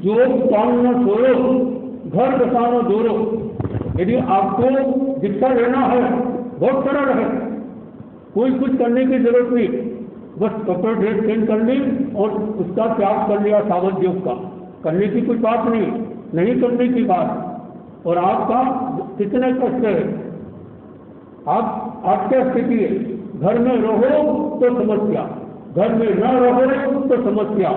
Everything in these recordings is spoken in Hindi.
जो काम न छोड़ो घर बसानो दोरो। यदि आपको दीक्षा लेना है बहुत सरल है, कोई कुछ करने की जरूरत नहीं, बस कपड़े ड्रेस चेंज कर ली और उसका त्याग कर लिया, सावध योग का करने की कोई बात नहीं, नहीं करने की बात। और आपका कितने कष्ट है, आप क्या स्थिति है, घर में रहो तो समस्या, घर में न रहो तो समस्या,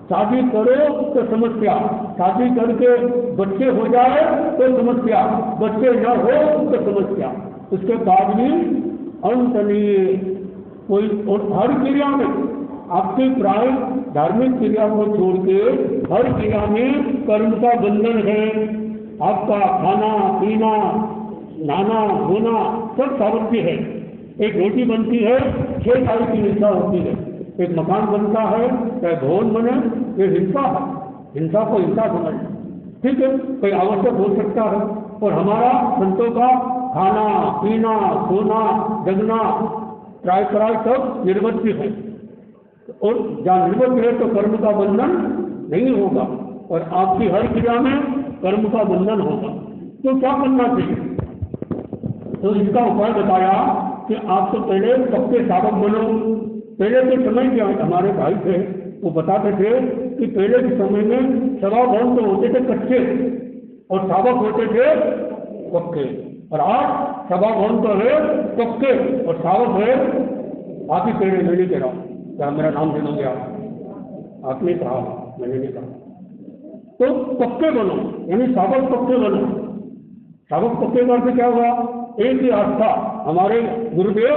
शादी करो तो समस्या, शादी करके बच्चे हो जाए तो समस्या, बच्चे न हो तो समस्या, उसके बाद भी अंत नहीं कोई। और हर क्रिया में आपकी प्राय धार्मिक क्रिया को छोड़ के हर क्रिया में कर्म का बंधन है। आपका खाना पीना नहाना धोना सब सावधानी है। एक रोटी बनती है 6 साल की हिंसा होती है, एक मकान बनता है चाहे भवन बने, ये हिंसा है, हिंसा को हिंसा समझ, ठीक है, कोई आवश्यक हो सकता है। और हमारा संतों का खाना पीना सोना जगना ट्राई कराई सब निर्वृत्ति है, और जहाँ निर्वृत्ति है तो कर्म का बंधन नहीं होगा, और आपकी हर क्रिया में कर्म का बंधन होगा। तो क्या करना चाहिए? तो इसका उपाय बताया कि आप तो पहले सबके सावक बनो। पहले के समय के हमारे भाई थे वो बताते थे कि पहले के समय में सवा भवन तो होते थे कच्चे और सावक होते थे पक्के, और आज सवा भवन तो है पक्के और सावक है। आप ही पहले मैंने कह रहा हूँ, क्या मेरा नाम दे दोगे आपने कहा, मैंने नहीं कहा। तो पक्के बनो, यानी सावक पक्के बनो। सावक पक्के करके क्या हुआ? एक ही आस्था, हमारे गुरुदेव,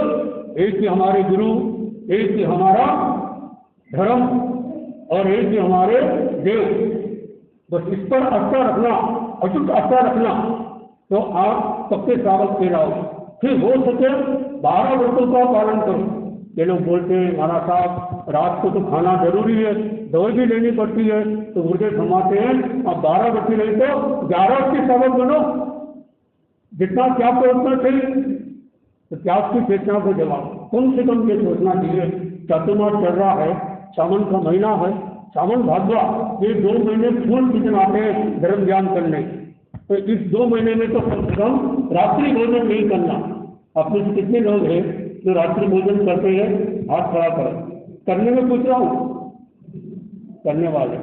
एक ही हमारे गुरु, एक ही हमारा धर्म और एक ही हमारे देव, बस इस पर आस्था रखना, अटूट आस्था रखना, तो आप पक्के सावक कहलाओ। फिर हो सके 12 व्रतों का पालन करो। ये लोग बोलते हैं महाराज साहब रात को तो खाना जरूरी है, दवाई भी लेनी पड़ती है, तो गुरुदेव फरमाते हैं आप 12 व्रत नहीं तो 11 के सावक बनो। जितना त्याग को उतना चाहिए, तो त्याग की चेतना को जवाब कम से कम ये सोचना चाहिए। चातुर्मास चल रहा है, सावन का महीना है, सावन भादवा, ये 2 महीने फूल कितने आते हैं धर्म ज्ञान करने, तो इस 2 महीने में तो कम से कम रात्रि भोजन नहीं करना। आप में से कितने लोग हैं जो रात्रि भोजन करते हैं? हाथ खड़ा करें। करने में पूछ रहा हूँ, करने वाले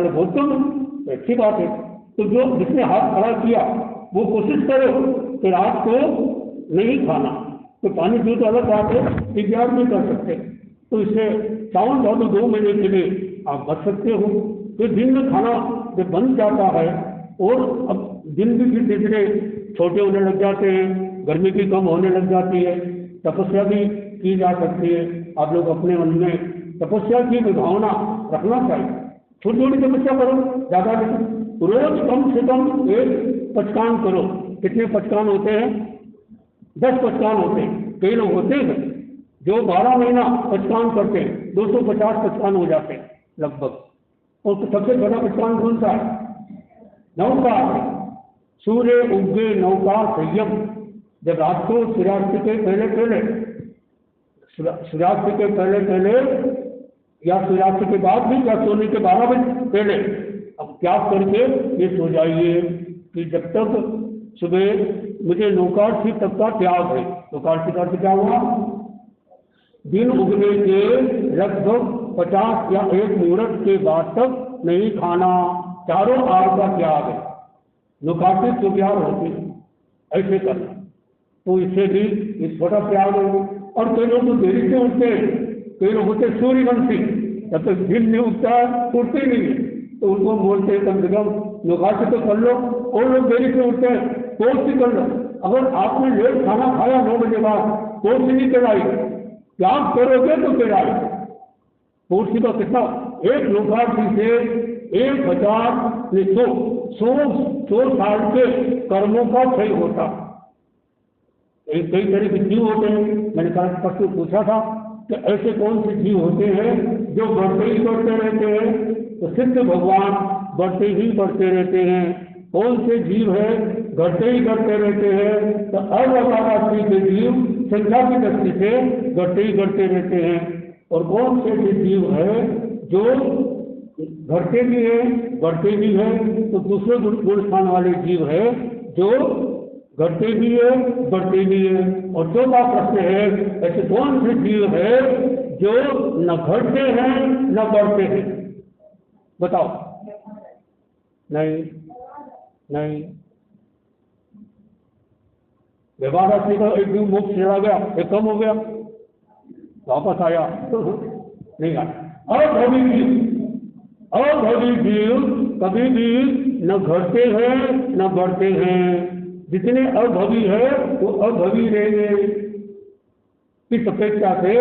बहुत कम, तो अच्छी बात है। तो जो जिसने हाथ खड़ा किया वो कोशिश करो कि रात को नहीं खाना, तो पानी दूध अलग बात है, विज्ञान भी कर सकते। तो इससे सावन भादो 2 महीने के लिए आप बच सकते हो। तो दिन में खाना जब बन जाता है और अब दिन भी धीरे धीरे छोटे होने लग जाते हैं, गर्मी भी कम होने लग जाती है, तपस्या भी की जा सकती है। आप लोग अपने मन में तपस्या की भावना रखना चाहिए। छोटी छोटी तपस्या करो, ज़्यादा नहीं, रोज कम से कम 1 पचकान करो। कितने पचकान होते हैं? 10 पचकान होते हैं। कई लोग होते हैं जो 12 महीना पचकान करते हैं, 250 पचकान हो जाते हैं लगभग। और तो सबसे बड़ा पचकान कौन सा है? नौका। सूर्य उगे नौका संयम। जब रात को सूर्यास्त के पहले या सूर्यास्त के बाद भी या सोने के 12 बजे पहले अब त्याग करके ये सो जाइए कि जब तक सुबह मुझे नौकार्थी तक का त्याग है। नौकार्थी का क्या हुआ? दिन उगने के लगभग 50 या 1 मुहूर्त के बाद तक नहीं खाना, चारों आहार का त्याग है। नौकार्थी तो त्याग होते ऐसे करना, तो इससे भी एक छोटा त्याग है। और कई लोग तो देरी से उठते हैं, कई लोग होते सूर्यवंशी, जब तक दिन नहीं उठता है उठते नहीं है, तो उनको बोलते हैं कम से कम नौकार्थी तो कर लो। और लोग देरी से उठते हैं, कोर्स ही कर लो। अगर आपने लेट खाना खाया 9 बजे बाद, कोर्स ही नहीं कराई, त्याग करोगे तो कराई। कोर्स का कितना? एक नौकार्थी से 1,100 साल के कर्मों का क्षय होता। कई तरह के जीव होते हैं। मैंने कहा प्रश्न पूछा था कि ऐसे कौन से जीव होते हैं जो बढ़ते ही बढ़ते रहते हैं? तो सिद्ध भगवान बढ़ते ही बढ़ते रहते हैं। कौन से जीव है घटते ही घटते रहते हैं? तो अवतारात्री के जीव संख्या की दृष्टि से घटते ही घटते रहते हैं। और कौन से जीव है जो घटते भी है बढ़ते भी है, तो दूसरे गुण स्थान वाले जीव है जो घटते भी है बढ़ते भी है। और चौथा प्रश्न है, ऐसे कौन से जीव है जो न घटते हैं न बढ़ते हैं? बताओ। नहीं नहीं, व्यवहार राशि का एक दिन मोक्ष चला गया, एक कम हो गया, वापस आया नहीं आया। अभवी जीव कभी भी न घटते हैं न बढ़ते हैं। जितने अभवी है वो अभवी रहेंगे। इस अपेक्षा से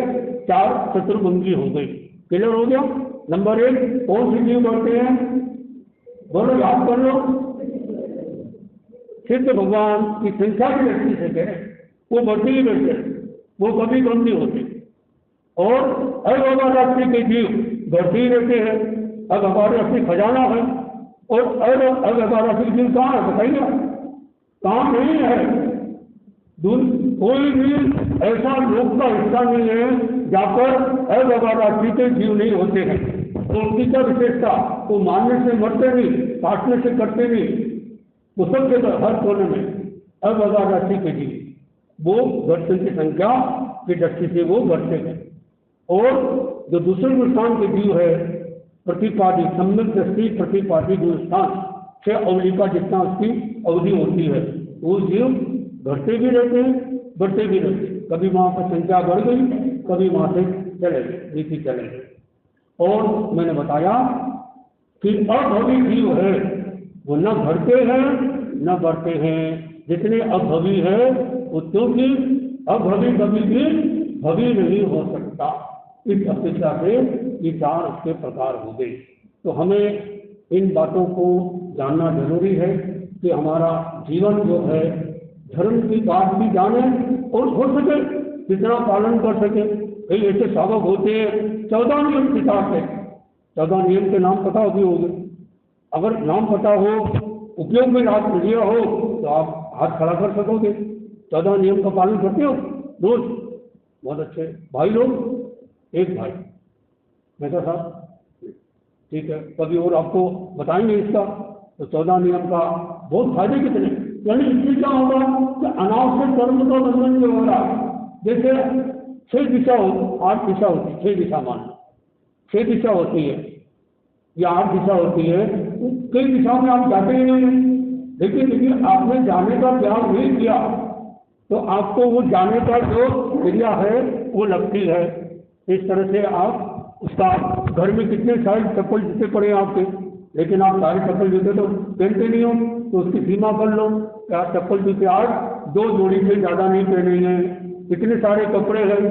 4 चतुर्भुजी हो गई। क्लियर हो गया? नंबर 1, कौन से जीव बढ़ते हैं? बोलो, याद कर लो। सिद्ध भगवान की संख्या की दृष्टि से कहें वो बढ़ते ही बढ़ते, वो कभी कम नहीं होते। और अव्यवहार राशि के जीव बढ़ते ही रहते हैं। अव्यवहार राशि खजाना है, और अव्यवहार राशि के जीव कहाँ है बताइए? काम नहीं है। कोई भी ऐसा लोक का हिस्सा नहीं है जहाँ पर अव्यवहार राशि के जीव नहीं होते हैं। तो उनकी क्या विशेषता? वो मारने से मरते नहीं, काटने से कटते नहीं, वो सब जगह हर कोने में अव्यवहार राशि के जीव वो घटते की संख्या की दृष्टि से वो बढ़ते हैं। और जो दूसरे गुणस्थान के जीव है प्रतिपादी सम्यक दृष्टि प्रतिपादी गुणस्थान 6 अवधि का जितना उसकी अवधि होती है, वो जीव घटते भी रहते हैं बढ़ते भी रहते हैं। कभी वहाँ पर संख्या बढ़ गई, कभी वहाँ से चले गए, नीचे चले गए। और मैंने बताया कि अभवी जीव है वो न घटते हैं न बढ़ते हैं। जितने अभवी है वो क्योंकि अभवी कभी भी भवी नहीं हो सकता। इस अपेक्षा से ये 4 उसके प्रकार हो गए। तो हमें इन बातों को जानना जरूरी है कि हमारा जीवन जो है धर्म की बात भी जाने और हो सके जितना पालन कर सके। कई ऐसे साधक होते हैं 14 नियम किताब है, 14 नियम के नाम पता भी होंगे। अगर नाम पता हो, उपयोग में हाथ लिया हो तो आप हाथ खड़ा कर सकोगे। 14 नियम का पालन करते हो रोज? बहुत अच्छे भाई लोग। एक भाई मेहता साहब, ठीक है, कभी और आपको बताएंगे इसका। तो 14 नियम का बहुत फायदे कितने, यानी इससे क्या होगा कि अनावश्यक कर्म का बंधन नहीं हो रहा। जैसे 6 दिशा हो, 8 दिशा होती है, 6 दिशा मान लो 6 दिशा होती है या 8 दिशा होती है। कई दिशाओं में आप जाते ही नहीं हैं, लेकिन यदि आपने जाने का त्याग नहीं किया तो आपको वो जाने का जो क्रिया है वो लगती है। इस तरह से आप उसका घर में कितने सारे चप्पल जूते पड़े हैं आपके, लेकिन आप सारे चप्पल जूते तो पहनते नहीं हो, तो उसकी सीमा कर लो कि आप चप्पल जूते आज 2 जोड़ी से ज़्यादा नहीं पहनेंगे। इतने सारे कपड़े हैं,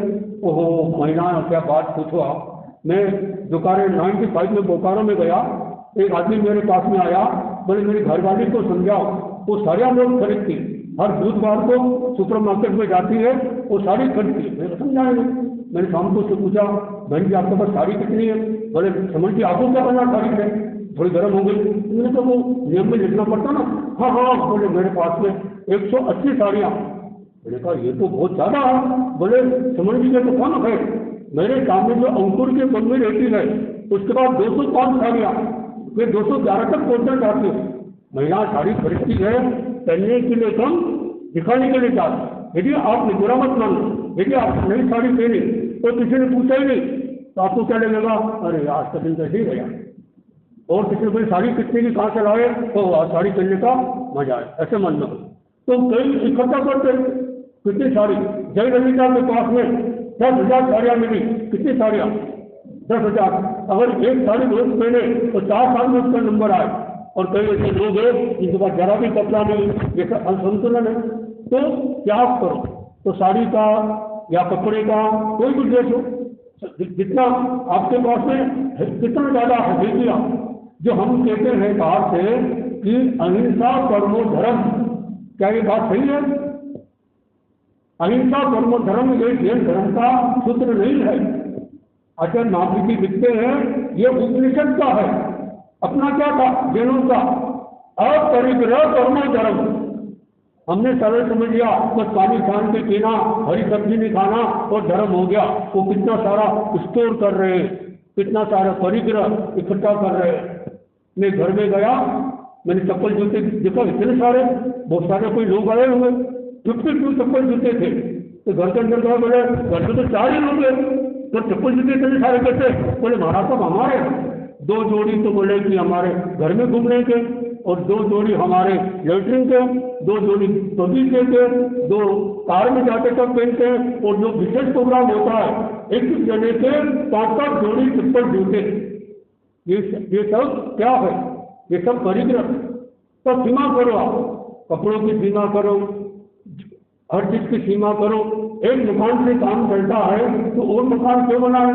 ओहो महीना क्या बात पूछो आप। मैं दुकाने 95 में बोकारो में गया, एक आदमी मेरे पास में आया, बोले मेरी घरवाली को समझाओ, वो साड़ियाँ लोग खरीदती, हर बुधवार को सुपर मार्केट में जाती है, वो साड़ी खरीदती। मैं समझाएंगे, मैंने शाम को उससे पूछा बहन जी आपके पास साड़ी कितनी है? बोले समझ की आपको क्या करना साड़ी से, थोड़ी गर्म हो गई। मैंने तो वो नियम में लिखना पड़ता ना। हाँ हाँ, बोले मेरे पास में 180 साड़ियाँ। मैंने कहा ये तो बहुत ज़्यादा है। बोले समझ लीजिए तो कौन है, मेरे सामने जो अंकुर के मन में रहती है उसके बाद 205 साड़ियाँ, फिर 211 तक पहुँचना चाहती है। महिला साड़ी खरीदती है पहनने के लिए कम, दिखाने के लिए चाहती। यदि आपने बुरा मत मानो, यदि आप नई साड़ी पहनी तो किसी ने पूछा ही नहीं तो आपको क्या लगेगा, अरे आज का दिन कैसे ही गया। और किसी ने साड़ी कितने की कहाँ से लाए तो साड़ी पहनने का मजा है, ऐसे मन में। तो कई इकट्ठा करते कितनी साड़ी, जय ललिता के पास में 10,000 साड़ियाँ मिली। कितनी साड़ियाँ? 10,000। अगर एक साड़ी रोज पहने तो 4 साल में उसका नंबर आए। और कई ऐसे लोग हैं जिनके पास जरा भी कपड़ा नहीं, जैसा असंतुलन है। तो त्याग करो, तो साड़ी का या कपड़े का कोई भी ड्रेस हो, जितना आपके पास में कितना ज़्यादा है। जो हम कहते हैं बाहर से कि अहिंसा परमो धर्म, क्या ये बात सही है? अहिंसा परमो धर्म ये जैन धर्म का सूत्र नहीं है। आचार्य महावीर जी लिखते हैं ये उपनिषद का है। अपना क्या था जैनों का, अपरिग्रह परमो धर्म। हमने सरल समझ लिया बस पानी छान के पीना, हरी सब्जी नहीं खाना और धर्म हो गया। वो कितना सारा स्टोर कर रहे हैं, कितना सारा परिग्रह इकट्ठा कर रहे हैं। मैं घर में गया, मैंने चप्पल जूते देखा, इतने सारे, बहुत सारे कोई लोग आए हुए, 52 चप्पल जूते थे। तो घर के अंदर गया, बोले घर में तो 4 ही लोग हैं, तो चप्पल जूते इतने सारे कैसे? बोले महाराज साहब हमारे 2 जोड़ी तो बोले कि हमारे घर में घूमने के, और 2 जोड़ी हमारे लेटरिन के, 2 जोड़ी बगीचे के, 2 कार में जाते तक पहनते हैं, और जो विशेष प्रोग्राम होता है एक जने के 5-5 जोड़ी चप्पल जूते। ये सब क्या है? ये सब परिग्रह। तो सीमा करो, आप कपड़ों की सीमा करो, हर चीज की सीमा करो। एक दुकान से काम चलता है तो और दुकान क्यों बनाए?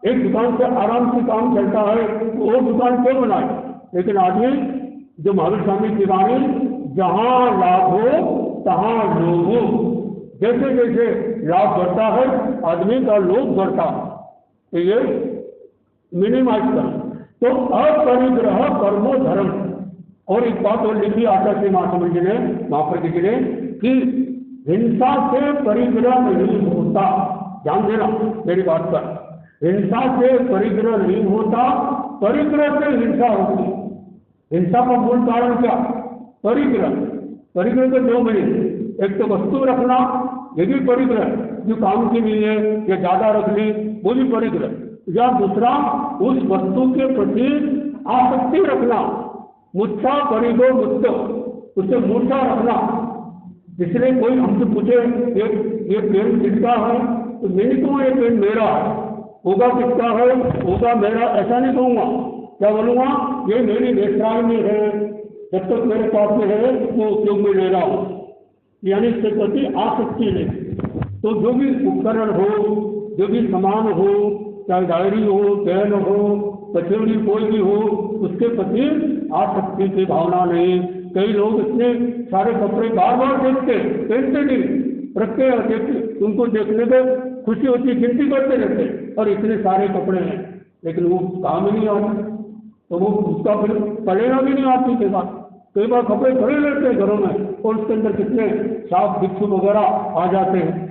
एक दुकान से आराम से काम चलता है तो और दुकान क्यों बनाए? लेकिन आदमी जो महावीर स्वामी की वाणी, जहां लाभ हो तहां लोभ हो, जैसे जैसे लाभ बढ़ता है आदमी का लोभ बढ़ता है, तो ये मिनिमाइज कर। तो अपरिग्रह कर्मो धर्म। और एक बात और लिखी आचार्य महासमंद जी ने, महाप्रज्ञ जी ने, कि हिंसा से परिग्रह नहीं होता। ध्यान देना मेरी बात पर, हिंसा से परिग्रह नहीं होता, परिग्रह से हिंसा होती। हिंसा का मूल कारण क्या? परिग्रह। परिग्रह के 2 मीनिंग, एक तो वस्तु रखना, ये भी परिग्रह, जो काम की नहीं है या ज्यादा रख ली, वो भी परिग्रह। या दूसरा, उस वस्तु के प्रति आसक्ति रखना, मुच्छा परिगो मुक्त, उसे मूर्छा रखना। इसलिए कोई हमसे पूछे ये पेन किसका है, तो मैंने कहूँ ये पेन मेरा है, होगा किसका है, होगा मेरा, ऐसा नहीं कहूँगा। क्या बोलूँगा? ये मेरी रेस्त्राई में है, जब तक मेरे पास में है वो उपयोग में ले रहा हूँ, यानी इसके प्रति आसक्ति नहीं। तो जो भी उपकरण हो, जो भी सामान हो, चाहे डायरी हो, पेन हो, कचौड़ी कोई भी हो, उसके प्रति आसक्ति की भावना नहीं। कई लोग इतने सारे कपड़े बार बार देखते, पहनते नहीं, रखते हैं, देखते, उनको देखने में खुशी होती, गिनती करते रहते, और इतने सारे कपड़े हैं, लेकिन वो काम ही नहीं आते, तो वो उसका फिर पलेना भी नहीं आती के बाद। कई बार कपड़े खड़े रहते हैं घरों में, और उसके अंदर कितने सांप बिच्छू वगैरह आ जाते हैं।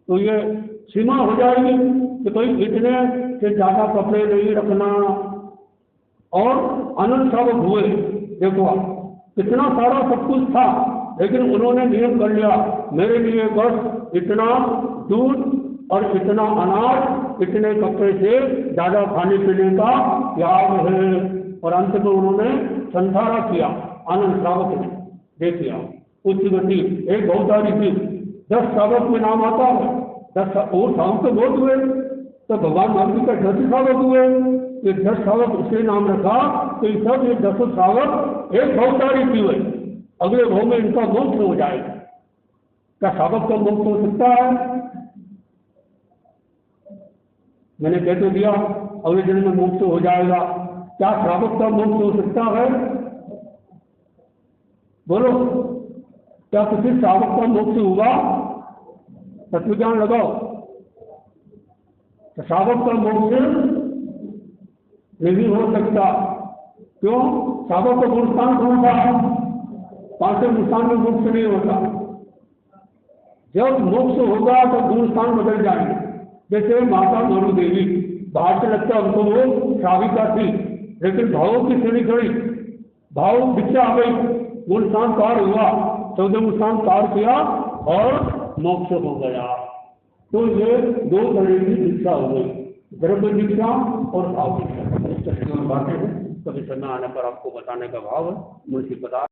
तो ये सीमा हो जाएगी कि कोई इतने से ज्यादा कपड़े नहीं रखना। और आनंद सावक हुए, देखो आप कितना सारा सब कुछ था, लेकिन उन्होंने नियम कर लिया, मेरे लिए बस इतना दूध और इतना अनाज, इतने कपड़े से ज्यादा खाने पीने का त्याग है। और अंत में उन्होंने संसारा किया, आनंद श्रावक ने देख लिया उच्च गति। एक बहुतारी थी, 10 श्रावक में नाम आता है, 10 और श्रावक तो बहुत हुए, तो भगवान महावीर का 10 श्रावक हुए, ये 10 श्रावक उसने नाम रखा। तो ये सब, ये 10 श्रावक एक बहुतारी थी हुए, अगले भाव में इनका मोक्ष हो जाएगा। क्या श्रावक का मोक्ष हो सकता है? मैंने कह तो दिया अगले जन्म में मोक्ष हो जाएगा। क्या श्रावक का मोक्ष हो सकता है? बोलो, क्या किसी श्रावक का मोक्ष हुआ? तत्व ज्ञान लगाओ। तो श्रावक का मोक्ष नहीं हो सकता। क्यों? श्रावक का गुण स्थान कौन था? 5वें स्थान में मोक्ष नहीं होता। जब मोक्ष होगा तो गुण स्थान बदल जाएंगे। जैसे माता गौरी देवी, बाहर से लगता उनको वो श्राविका थी, लेकिन भावों की श्रेणी खड़ी, भाव दीक्षा आ गई, गुण स्थान पार हुआ, 14वें स्थान पार किया और मोक्ष हो गया। तो ये 2 तरह की दीक्षा हो गई, द्रव्य दीक्षा और भाव दीक्षा। बातें हैं, कभी समय आने पर आपको बताने का भाव है। मुंशी पदार्थ